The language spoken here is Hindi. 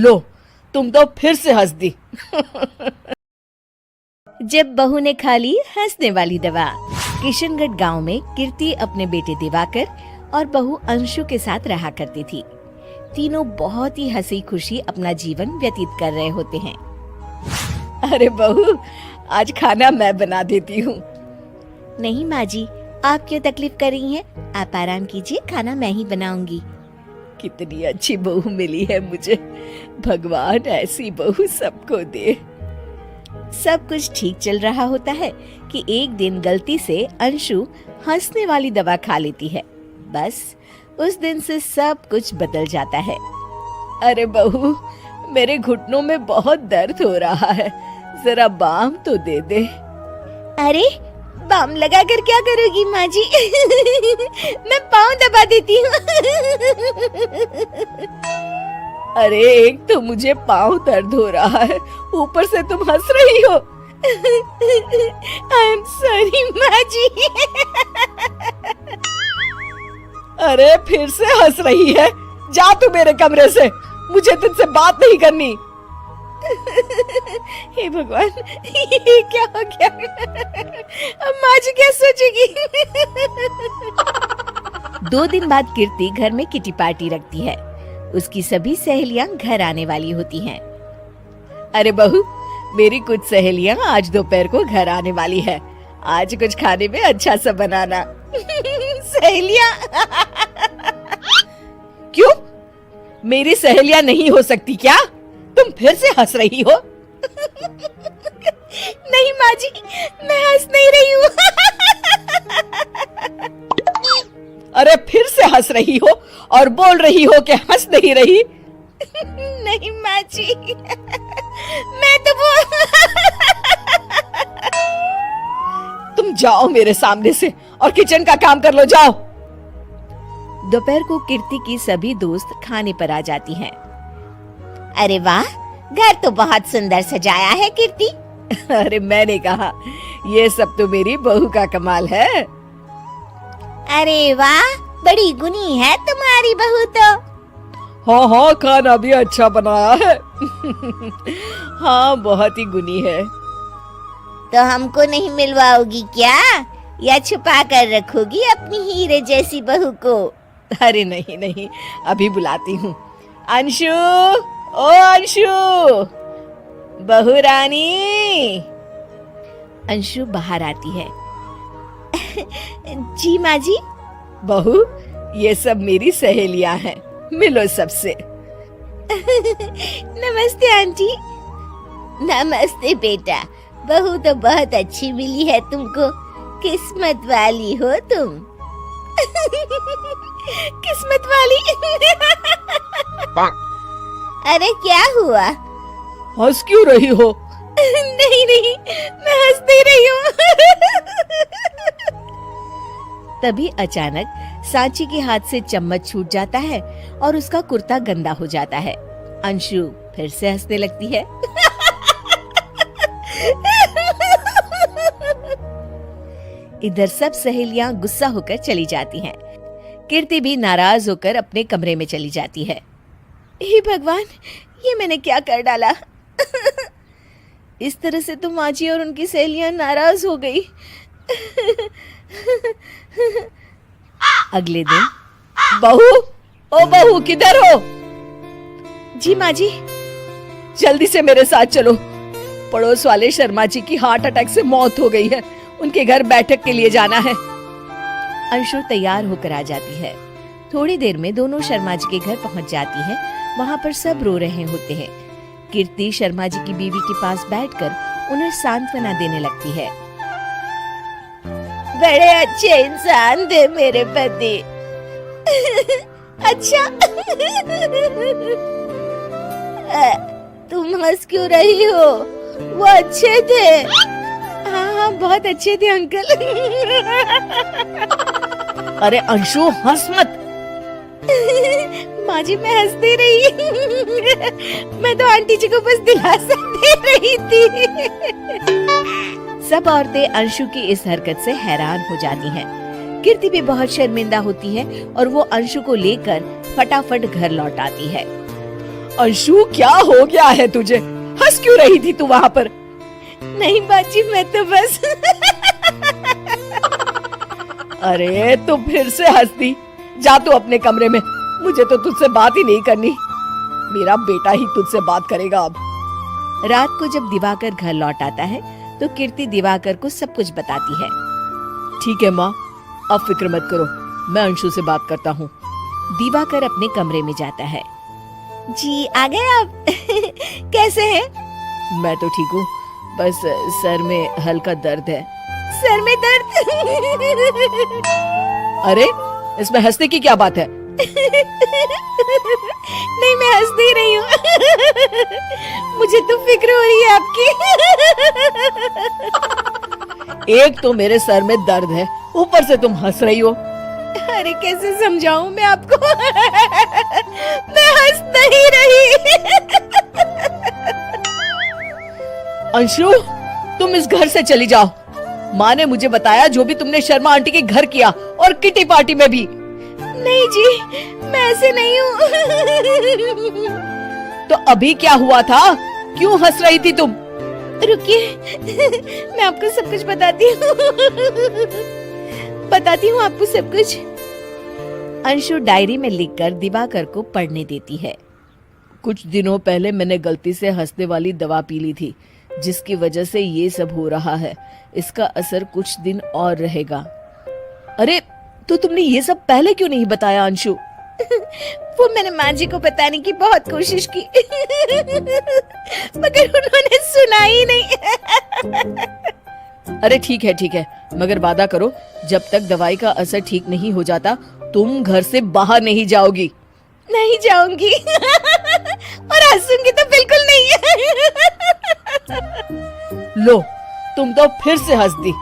लो, तुम तो फिर से हंस दी। जब बहू ने खा ली हंसने वाली दवा। किशनगढ़ गांव में कीर्ति अपने बेटे दिवाकर और बहू अंशु के साथ रहा करती थी। तीनों बहुत ही हंसी खुशी अपना जीवन व्यतीत कर रहे होते हैं। अरे बहू, आज खाना मैं बना देती हूँ। नहीं माँ जी, आप क्यों तकलीफ कर रही हैं? आप आराम कीजिए, खाना मैं ही बनाऊंगी। कितनी अच्छी बहू मिली है मुझे, भगवान ऐसी बहू सबको दे। सब कुछ ठीक चल रहा होता है कि एक दिन गलती से अंशु हंसने वाली दवा खा लेती है। बस उस दिन से सब कुछ बदल जाता है। अरे बहू, मेरे घुटनों में बहुत दर्द हो रहा है, जरा बाम तो दे दे। अरे बाम लगा कर क्या करोगी माँ जी? मैं पाँव दबा देती हूँ। अरे एक तो मुझे पाँव दर्द हो रहा है, ऊपर से तुम हंस रही हो। आई एम सॉरी माँ जी। अरे फिर से हंस रही है, जा तू मेरे कमरे से, मुझे तुझसे बात नहीं करनी। हे भगवान, ये क्या हो गया? अब माँ जी क्या सोचेगी? 2 दिन बाद कीर्ति घर में किटी पार्टी रखती है। उसकी सभी सहेलियां घर आने वाली होती हैं। अरे बहू, मेरी कुछ सहेलियां आज दोपहर को घर आने वाली है, आज कुछ खाने में अच्छा सा बनाना। सहेलियां? क्यों, मेरी सहेलियां नहीं हो सकती क्या? तुम फिर से हंस रही हो। नहीं माँ जी, मैं हंस नहीं रही हूँ। अरे फिर से हंस रही हो और बोल रही हो कि हंस नहीं रही। नहीं माँ जी, मैं तो तुम जाओ मेरे सामने से और किचन का काम कर लो, जाओ। दोपहर को कीर्ति की सभी दोस्त खाने पर आ जाती हैं। अरे वाह, घर तो बहुत सुंदर सजाया है कीर्ति। अरे मैंने कहा, ये सब तो मेरी बहू का कमाल है। अरे वाह, बड़ी गुनी है तुम्हारी बहू तो। हाँ हाँ, खाना भी अच्छा बनाया है। हाँ, बहुत ही गुनी है। तो हमको नहीं मिलवाओगी क्या, या छुपा कर रखोगी अपनी हीरे जैसी बहू को? अरे नहीं नहीं, अभी बुलाती हूँ। अंशु, ओ अंशु, बहू रानी। अंशु बाहर आती है। जी माँ जी। बहू, ये सब मेरी सहेलियां हैं, मिलो सबसे। नमस्ते आंटी। नमस्ते बेटा, बहू तो बहुत अच्छी मिली है तुमको, किस्मत वाली हो तुम। किस्मत वाली? अरे क्या हुआ? हंस क्यों रही हो? नहीं नहीं, मैं हंस नहीं रही हूँ। तभी अचानक सांची के हाथ से चम्मच छूट जाता है और उसका कुर्ता गंदा हो जाता है। अंशु फिर से हंसने लगती है। इधर सब सहेलियां गुस्सा होकर चली जाती हैं। कीर्ति भी नाराज होकर अपने कमरे में चली जाती है। हे भगवान, ये मैंने क्या कर डाला? इस तरह से तो माँ जी और उनकी सहेलियां नाराज हो गई। अगले दिन, बहू, ओ बहू, किधर हो? जी माँ जी। जल्दी से मेरे साथ चलो, पड़ोस वाले शर्मा जी की हार्ट अटैक से मौत हो गई है, उनके घर बैठक के लिए जाना है। अंशु तैयार होकर आ जाती है। थोड़ी देर में दोनों शर्मा जी के घर पहुंच जाती है। वहाँ पर सब रो रहे होते हैं। कीर्ति शर्मा जी की बीवी के पास बैठकर उन्हें सांत्वना देने लगती है। बड़े अच्छे इंसान थे मेरे पति। अच्छा, तुम हंस क्यों रही हो? वो अच्छे थे। हाँ हाँ, बहुत अच्छे थे अंकल। अरे अंशु, हंस मत। माँ जी, मैं हंस नहीं रही। मैं तो आंटी जी को बस दिलासा दे रही थी। सब औरतें अंशु की इस हरकत से हैरान हो जाती हैं। कीर्ति भी बहुत शर्मिंदा होती है और वो अंशु को लेकर फटाफट घर लौट आती है। अंशु क्या हो गया है तुझे? हंस क्यों रही थी तू वहाँ पर? नहीं बाजी, मैं तो बस अरे तू फिर से हंस दी। जा तू अपने कमरे में, मुझे तो तुझसे बात ही नहीं करनी। मेरा बेटा ही तुझसे बात करेगा अब। रात को जब दिवाकर घर लौट आता है तो कीर्ति दिवाकर को सब कुछ बताती है। ठीक है माँ, अब फिक्र मत करो, मैं अंशु से बात करता हूँ। दिवाकर अपने कमरे में जाता है। जी आ गए आप? कैसे हैं? मैं तो ठीक हूँ, बस सर में हल्का दर्द है। सर में दर्द? अरे इसमें हंसने की क्या बात है? नहीं, मैं हंस नहीं रही हूँ। मुझे तो फिक्र हो रही है आपकी। एक तो मेरे सर में दर्द है, ऊपर से तुम हंस रही हो। अरे कैसे समझाऊं मैं आपको? मैं हंस नहीं रही। अंशु, तुम इस घर से चली जाओ। माँ ने मुझे बताया जो भी तुमने शर्मा आंटी के घर किया, और किटी पार्टी में भी। नहीं जी, मैं ऐसे नहीं हूँ। तो अभी क्या हुआ था? क्यों हंस रही थी तुम? रुकिए, मैं आपको सब कुछ बताती हूँ आपको सब कुछ। अंशु डायरी में लिखकर दिवाकर को पढ़ने देती है। कुछ दिनों पहले मैंने गलती से हंसने वाली दवा पी ली थी, जिसकी वजह से ये सब हो रहा है। इसका असर कुछ दिन और रहेगा। अरे तो तुमने ये सब पहले क्यों नहीं बताया अंशु? वो मैंने माँ जी को बताने की बहुत कोशिश की, मगर उन्होंने सुना ही नहीं। अरे ठीक है, मगर वादा करो जब तक दवाई का असर ठीक नहीं हो जाता तुम घर से बाहर नहीं जाओगी। नहीं जाऊंगी, और हंसूंगी तो बिल्कुल नहीं। लो, तुम तो फिर से हंस दी।